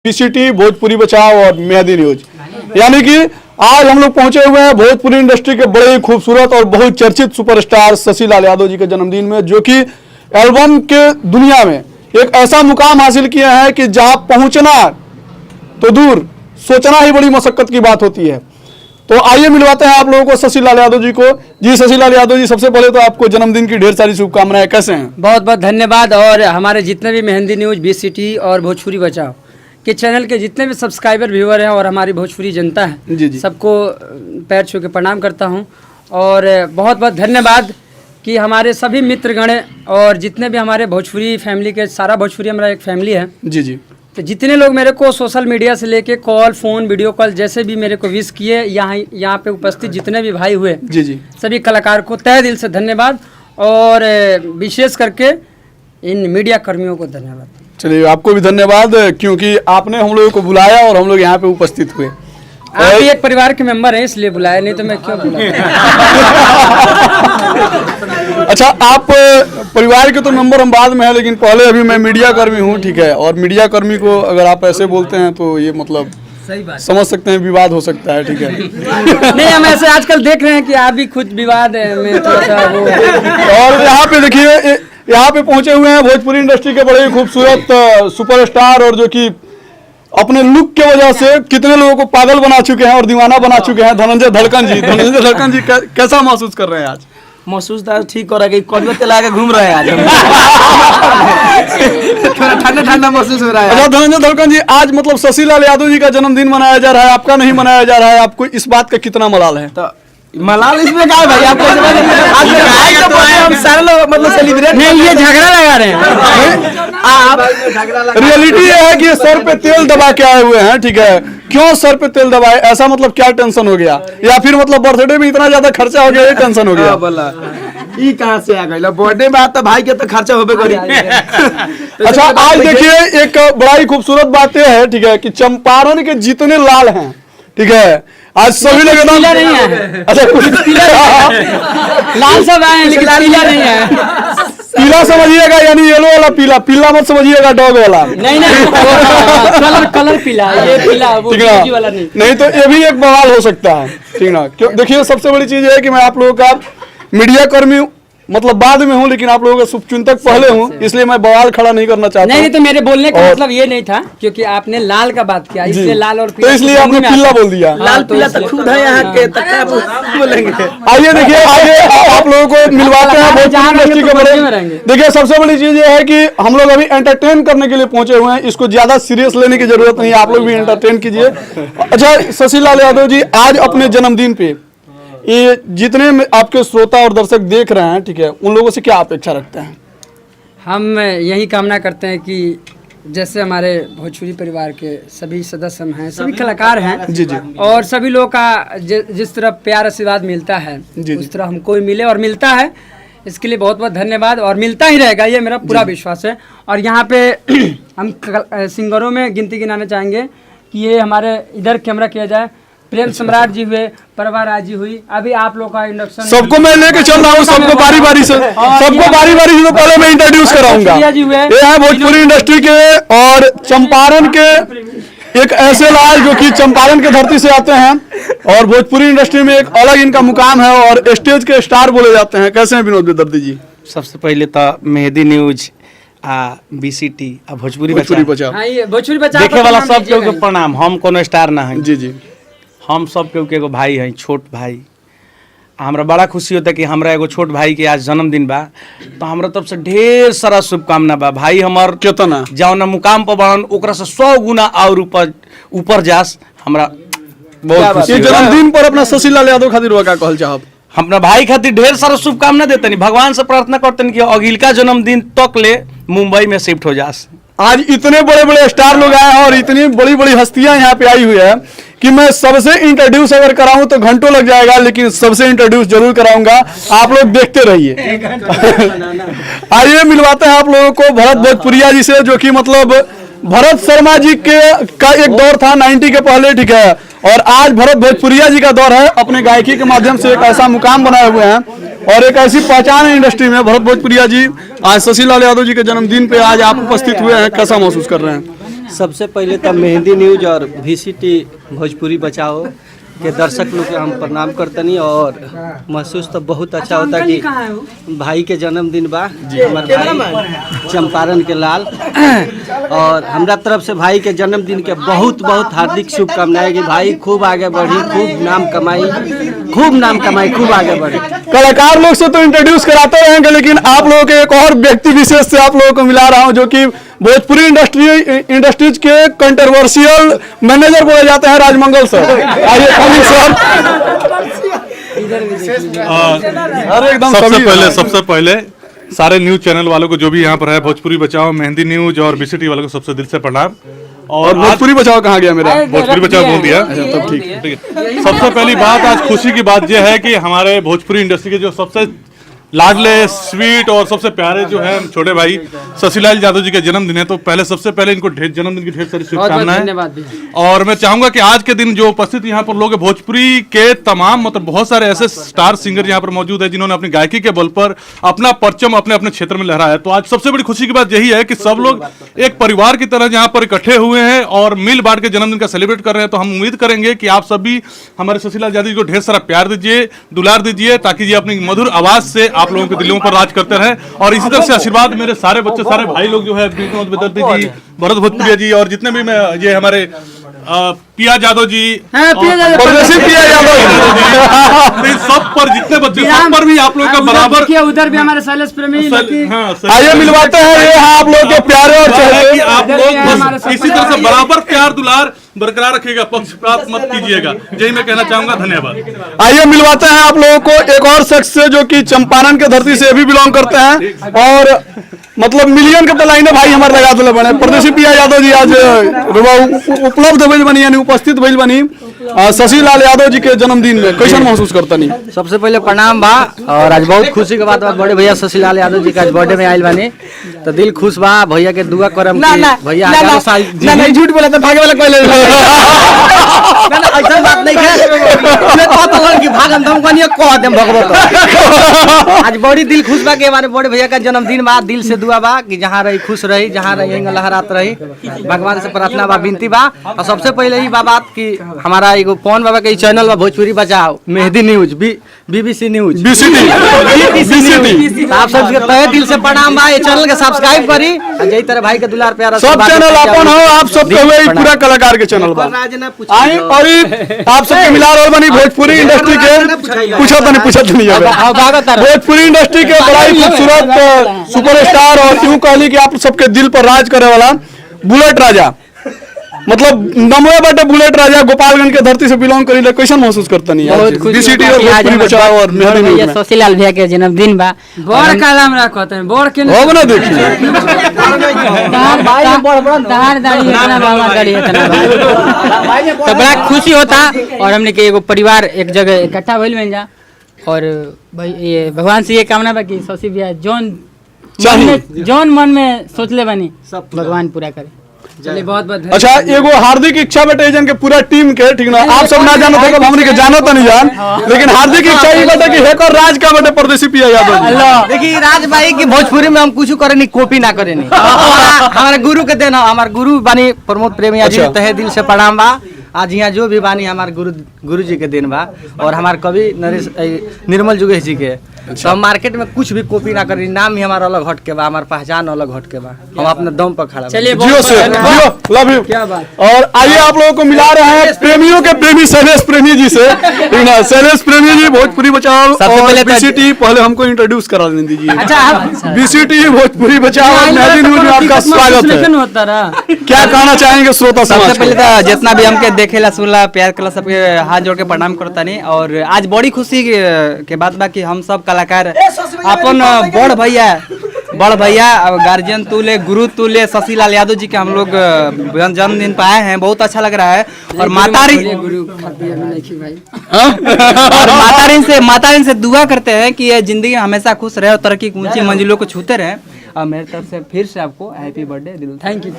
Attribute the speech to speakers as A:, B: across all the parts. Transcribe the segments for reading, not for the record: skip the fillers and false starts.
A: BCT, Bhojpuri बचाओ और Mehdi news, यानी कि आज हम लोग पहुंचे हुए हैं भोजपुरी इंडस्ट्री के बड़े ही खूबसूरत और बहुत चर्चित सुपरस्टार शशि लाल यादव जी के जन्मदिन में, जो कि एल्बम के दुनिया में एक ऐसा मुकाम हासिल किए हैं कि जहां पहुंचना तो दूर, सोचना ही बड़ी मशक्कत की बात होती है। तो आइए मिलवाते हैं आप लोगों को शशि लाल यादव जी को। जी शशि लाल यादव जी, सबसे पहले तो आपको जन्मदिन की ढेर सारी शुभकामनाएं, कैसे हैं?
B: बहुत बहुत धन्यवाद। और हमारे जितने भी मेहंदी न्यूज, बीसीटी और भोजपुरी बचाओ के चैनल के जितने भी सब्सक्राइबर, व्यूअर हैं और हमारी भोजपुरी जनता है,
A: जी जी,
B: सबको पैर छू के प्रणाम करता हूं। और बहुत बहुत धन्यवाद कि हमारे सभी मित्रगण और जितने भी हमारे भोजपुरी फैमिली के, सारा भोजपुरी हमारा एक फैमिली है।
A: जी जी,
B: तो जितने लोग मेरे को सोशल मीडिया से लेके कॉल, फ़ोन, वीडियो कॉल जैसे भी मेरे को विश किए, यहाँ पे उपस्थित जितने भी भाई हुए,
A: जी जी,
B: सभी कलाकार को तहे दिल से धन्यवाद। और विशेष करके इन मीडिया कर्मियों को धन्यवाद।
A: चलिए आपको भी धन्यवाद, क्योंकि आपने हम लोगों को बुलाया और हम लोग यहाँ पे उपस्थित हुए।
B: आप भी एक परिवार के मेंबर हैं इसलिए बुलाया, नहीं तो मैं क्यों बुलाया।
A: अच्छा, आप परिवार के तो मेंबर हम बाद में है, लेकिन पहले अभी मैं मीडिया कर्मी हूँ, ठीक है। और मीडिया कर्मी को अगर आप ऐसे बोलते हैं तो ये मतलब
B: सही बात,
A: समझ सकते हैं विवाद हो सकता है, ठीक है।
B: नहीं, हम ऐसे आजकल देख रहे हैं कि आप भी खुद विवाद में थोड़ा सा वो।
A: और यहाँ पे देखिए, यहाँ पे पहुंचे हुए हैं भोजपुरी इंडस्ट्री के बड़े ही खूबसूरत सुपरस्टार, और जो कि अपने लुक के वजह से कितने लोगों को पागल बना चुके हैं और दीवाना बना चुके हैं, धनंजय धड़कन जी। धनंजय धड़कन जी कैसा महसूस कर रहे हैं आज?
C: महसूस तो ठीक हो रहा है कि कॉलेज चला के घूम रहे हैं आज। थोड़ा ठंडा ठंडा महसूस हो रहा है।
A: अच्छा धनंजय धड़कन जी, आज मतलब शशि लाल यादव जी का जन्मदिन मनाया जा रहा है, आपका नहीं मनाया जा रहा है, आपको इस बात का कितना मलाल है?
C: तो मलाल इसमें क्या है भाई, आपको हम सारे लोग मतलब सेलिब्रेट
B: नहीं, ये झगड़ा लगा रहे हैं।
A: रियलिटी ये है कि सर पे तेल दबा के आए हुए हैं, ठीक है। क्यों सर पे तेल दबाए, ऐसा मतलब क्या टेंशन हो गया, या फिर मतलब बर्थडे में इतना ज्यादा खर्चा हो गया, ये टेंशन हो गया?
C: बोला ई कहां से आ गइल बर्थडे में, तो भाई के तो खर्चा होबे करी।
A: अच्छा आज देखिए, एक बड़ा ही खूबसूरत बात यह है, ठीक है, कि चंपारण के जितने लाल हैं, ठीक है, आज सभी लोग एकदम
B: पीला नहीं है।
A: अच्छा कुछ पीला
B: लाल सब आए हैं लेकिन पीला नहीं है।
A: पीला समझिएगा, यानी येलो वाला पीला, पीला मत समझिएगा डॉग वाला।
B: नहीं कलर पीला, ये पीला वो
A: ठीक
B: वाला नहीं।
A: नहीं तो ये भी एक बवाल हो सकता है, ठीक ना। क्यों, देखिए सबसे बड़ी चीज है कि मैं आप लोगों का मीडिया कर्मी मतलब बाद में हूँ, लेकिन आप लोगों का शुभचिंतक पहले हूँ, इसलिए मैं बवाल खड़ा नहीं करना चाहता।
B: नहीं, तो मेरे बोलने का मतलब ये नहीं था, क्योंकि आपने लाल का बात किया, इसलिए लाल और पीला,
A: तो इसलिए आपने पीला बोल दिया।
C: लाल पीला तो खुद है यहाँ के, तो क्या बोलेंगे।
A: आइए देखिए, आगे आप लोगों को मिलवाते हैं भोजपुरी इंडस्ट्री के बड़े। देखिए सबसे बड़ी चीज ये है कि हम लोग अभी एंटरटेन करने के लिए पहुंचे हुए हैं, इसको ज्यादा सीरियस लेने की जरूरत नहीं है, आप लोग भी एंटरटेन कीजिए। अच्छा शशि लाल यादव जी, आज अपने जन्मदिन पे ये जितने में आपके श्रोता और दर्शक देख रहे हैं, ठीक है, उन लोगों से क्या अपेक्षा रखते हैं?
B: हम यही कामना करते हैं कि जैसे हमारे भोजपुरी परिवार के सभी सदस्य हैं, सभी कलाकार हैं,
A: जी जी,
B: और सभी लोगों का जिस तरह प्यार आशीर्वाद मिलता है,
A: जी,
B: उस तरह हमको भी मिले और मिलता है। इसके लिए बहुत बहुत धन्यवाद, और मिलता ही रहेगा, ये मेरा पूरा विश्वास है। और यहाँ पे हम सिंगरों में गिनती गिनाना चाहेंगे कि ये हमारे इधर कैमरा किया जाए, प्रेम सम्राट जी हुए, परवा राज जी हुई, अभी आप लोग का इंडक्शन
A: सबको मैं लेके चल रहा हूँ, सबको बारी बारी से, सबको बारी बारी से। तो पहले मैं इंट्रोड्यूस कराऊंगा, ये है भोजपुरी इंडस्ट्री के और चंपारण के एक ऐसे लाल जो कि चंपारण के धरती से आते हैं, और भोजपुरी इंडस्ट्री में एक अलग इनका मुकाम है, और स्टेज के स्टार बोले जाते हैं। कैसे हैं विनोद बेदर्दी जी?
C: सबसे पहले तो मेहदी न्यूज, बीसीटी, भोजपुरी बचाओ,
B: हाँ, ये भोजपुरी बचाओ
C: देखे वाला सब के प्रणाम। हम कोनो स्टार ना है,
A: जी जी,
C: हम सब के एगो भाई हैं, छोट भाई। हमरा बड़ा खुशी होता है कि हमरा एगो छोट भाई के आज जन्मदिन बा, तो हमरा तरफ से ढेर सारा शुभकामना बा। भाई हमार
A: कितना
C: जौन मुकाम पर बढ़न, ओकरा से 100 गुना और ऊपर जास। हमरा बहुत खुशी
A: ये
C: होला।
A: जन्मदिन पर अपना शशि लाल यादव खातिर का कहल चाहब?
C: अपना भाई खातिर ढेर सारा शुभकामना देते, भगवान से प्रार्थना करते कि अगिलका जन्मदिन तक ले मुंबई में शिफ्ट हो जास।
A: आज इतने बड़े बड़े स्टार लोग आए हैं और इतनी बड़ी बड़ी हस्तियां यहाँ पे आई हुई है कि मैं सबसे इंट्रोड्यूस अगर कराऊं तो घंटों लग जाएगा, लेकिन सबसे इंट्रोड्यूस जरूर कराऊंगा, आप लोग देखते रहिए। आइए मिलवाते हैं आप लोगों को भरत भोजपुरिया जी से, जो कि मतलब भरत शर्मा जी का एक दौर था 90 के पहले, ठीक है, और आज भरत भोजपुरिया जी का दौर है। अपने गायकी के माध्यम से एक ऐसा मुकाम बनाए हुए हैं और एक ऐसी पहचान है इंडस्ट्री में। भरत भोजपुरिया जी, आज शशि लाल यादव जी के जन्मदिन पे आज आप उपस्थित हुए हैं, कैसा महसूस कर रहे हैं?
D: सबसे पहले तो मेहंदी न्यूज और VCT भोजपुरी बचाओ के दर्शक लोग के हम प्रणाम करतनी और महसूस तो बहुत अच्छा होता कि भाई के जन्मदिन बा हमारे भाई चंपारण के लाल और हमरा तरफ से भाई के जन्मदिन के बहुत बहुत हार्दिक शुभकामनाएं कि भाई खूब आगे बढ़ी, खूब नाम कमाई, खूब आगे बढ़ी।
A: कलाकार लोग से तो इंट्रोड्यूस कराते रहेंगे, लेकिन आप लोगों के एक और व्यक्ति विशेष से आप लोगों को मिला रहा हूं जो कि भोजपुरी इंडस्ट्रीज के कंट्रोवर्शियल मैनेजर बोले जाते हैं, राजमंगल सर। आइए सर। अरे एकदम
E: सबसे पहले सारे न्यूज चैनल वालों को जो भी यहाँ पर है, भोजपुरी बचाओ, मेहंदी न्यूज और VCT वालों को सबसे दिल से प्रणाम।
A: और भोजपुरी बचाओ कहाँ गया मेरा?
E: भोजपुरी बचाओ बोल दिया।
A: तब ठीक
E: है। सबसे पहली बात आज खुशी की बात यह है कि हमारे भोजपुरी इंडस्ट्री के जो सबसे लाडले, स्वीट और सबसे प्यारे जो है छोटे भाई शशिलाल यादव जी का जन्मदिन है, तो पहले सबसे पहले इनको जन्मदिन की ढेर सारी शुभकामनाएं। और मैं चाहूंगा कि आज के दिन जो उपस्थित यहाँ पर लोग भोजपुरी के तमाम मतलब बहुत सारे ऐसे स्टार सिंगर यहाँ पर मौजूद है जिन्होंने अपनी गायकी के बल पर अपना परचम अपने अपने क्षेत्र में लहराया है। तो आज सबसे बड़ी खुशी की बात यही है कि सब लोग एक परिवार की तरह यहाँ पर इकट्ठे हुए हैं और मिल बांट के जन्मदिन का सेलिब्रेट कर रहे हैं। तो हम उम्मीद करेंगे कि आप सभी हमारे शशिलाल यादव जी को ढेर सारा प्यार दीजिए, दुलार दीजिए, ताकि ये अपनी मधुर आवाज से आप लोगों के दिलों पर राज करते रहे। और इसी तरह से आशीर्वाद मेरे सारे बच्चे, सारे भाई लोग जो है, विदर्ती जी, भरत भोजपुरिया जी और जितने भी मैं ये हमारे पिया यादव जी,
A: पिया यादव
E: सब पर जितने बच्चे, सब पर भी आप लोगों का बराबर।
B: उधर भी हमारे शैलेश प्रेमी
A: आइए मिलवाते हैं ये आप लोग के प्यारे और चेहरे।
E: आप लोग बस इसी तरह से बराबर प्यार दुलार बरकरार रखिएगा, पक्षपात मत कीजिएगा, यही मैं कहना चाहूंगा। धन्यवाद।
A: आइए मिलवाते हैं आप लोगों को एक और शख्स से जो कि चंपारण के धरती से भी बिलोंग करते हैं और मतलब मिलियन के लाइने भाई हमारे लगा दिले बने। परदेसी पिया यादव जी आज उपलब्ध भइल बनी, यानी उपस्थित भइल बनी शशिलाल यादव जी के जन्मदिन में। कैसन महसूस करता नहीं?
D: सबसे पहले प्रणाम बा और आज बहुत खुशी के बात बा, बड़े भैया शशिलाल यादव जी का आज बर्थडे में आयल बानी, तो दिल खुश बा। भैया के दुआ करम कि भैया 11 साल
B: नहीं झूठ बोला तो भागे वाला कोई
D: ऐसा बात नहीं है। मैं कहता हूं कि भागम धम कनिया कह देम भगवत। आज बड़ी दिल खुश बा के हमारे बड़े भैया का जन्मदिन बा, दिल से दुआ बा कि जहां रही खुश रही, जहां रही लहरात रही, भगवान से प्रार्थना बा, विनती बा। और सबसे पहले ही बा बात कि हमारा एगो पवन बाबा के चैनल बा भोजपुरी बचाओ, मेहंदी न्यूज, BBC न्यूज, आप सबके तहे दिल से प्रणाम बा। ये चैनल के सब्सक्राइब करी, जई तरह भाई के दुलार प्यार
A: सब चैनल अपन हो, आप सब के पूरा कलाकार के चैनल बा। आई और आप सबके मिला रहल बनी भोजपुरी इंडस्ट्री के पूछत नहीं भोजपुरी इंडस्ट्री के बड़ा ही खूबसूरत सुपरस्टार और यूं कहली कि आप सबके दिल पर राज करे वाला बुलेट राजा, मतलब नमो बटे बुलेट राजा गोपालगंज के धरती से बिलोंग करी ले। कैसन महसूस करता नहीं? VCT और भोजपुरी बचाओ और मेहंदी न्यूज में
F: शशिलाल भैया के जन्मदिन बा।
B: बड़ का नाम रखते हैं, बड़ के
A: हो ना देखिए
F: तो बड़ा खुशी होता और हमने के एगो परिवार एक जगह इकट्ठा भइल बन जा। और भाई ये भगवान से ये कामना बा कि शशि भैया जौन मन में सोचले बनी सब भगवान पूरा करे।
B: चलिए बहुत बहुत
A: अच्छा, एगो हार्दिक इच्छा बेटे जन के पूरा टीम के, ठीक ना, आप सब ना जानो थे, हमनी के जानो तो नहीं जान, लेकिन हार्दिक इच्छा ये बेटे कि हेकर राज का बेटे परदेसी पिया यादव।
D: देखिए राज भाई की भोजपुरी में हम कुछ करे नहीं, कॉपी ना करे नहीं। हमारे गुरु के देना, हमारे गुरु बानी प्रमोद प्रेमी जी, तहे दिल से प्रणाम बा। आज यहाँ जो भी बानी हमारे गुरु जी के दिन बा और हमारे कवि निर्मल जुगेश जी के। तो हम मार्केट में कुछ भी कॉपी ना करी, नाम ही हमारा अलग हट के बा, हमारी पहचान अलग हट के बा, हम अपने दम पर खड़ा।
B: चलिए
A: जियो से जियो, लव यू। क्या बात। और आइए आप लोगों को मिला रहे हैं प्रेमियों के प्रेमी शैलेश प्रेमी जी से। शैलेश प्रेमी जी भोजपुरी बचाओ और VCT, पहले हमको इंट्रोड्यूस करा दीजिए।
B: अच्छा,
A: VCT भोजपुरी बचाओ और मेहंदी न्यूज में आपका स्वागत है। क्या कहना चाहेंगे श्रोता समाज?
F: सबसे पहले तो जितना भी हमके देखेला सुनला प्यार कला सबके हाथ जोड़ के प्रणाम करता नहीं। और आज बड़ी खुशी के बात बा कि हम सब कलाकार अपन बड़ भैया गार्जियन तुले, गुरु तुले शशिलाल यादव जी के हम लोग जन्मदिन पे आए हैं। बहुत अच्छा लग रहा है। और मातारिन से दुआ करते हैं कि ये जिंदगी हमेशा खुश रहे और तरक्की की ऊंची मंजिलों को छूते रहे। और मेरी तरफ से फिर से आपको हैप्पी बर्थडे दिल।
B: Thank you.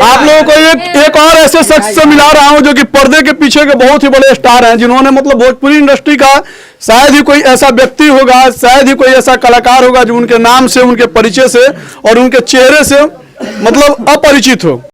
A: आप लोगों को एक और ऐसे शख्स से मिला रहा हूं जो कि पर्दे के पीछे के बहुत ही बड़े स्टार हैं, जिन्होंने मतलब भोजपुरी इंडस्ट्री का शायद ही कोई ऐसा व्यक्ति होगा, शायद ही कोई ऐसा कलाकार होगा जो उनके नाम से, उनके परिचय से और उनके चेहरे से मतलब अपरिचित हो।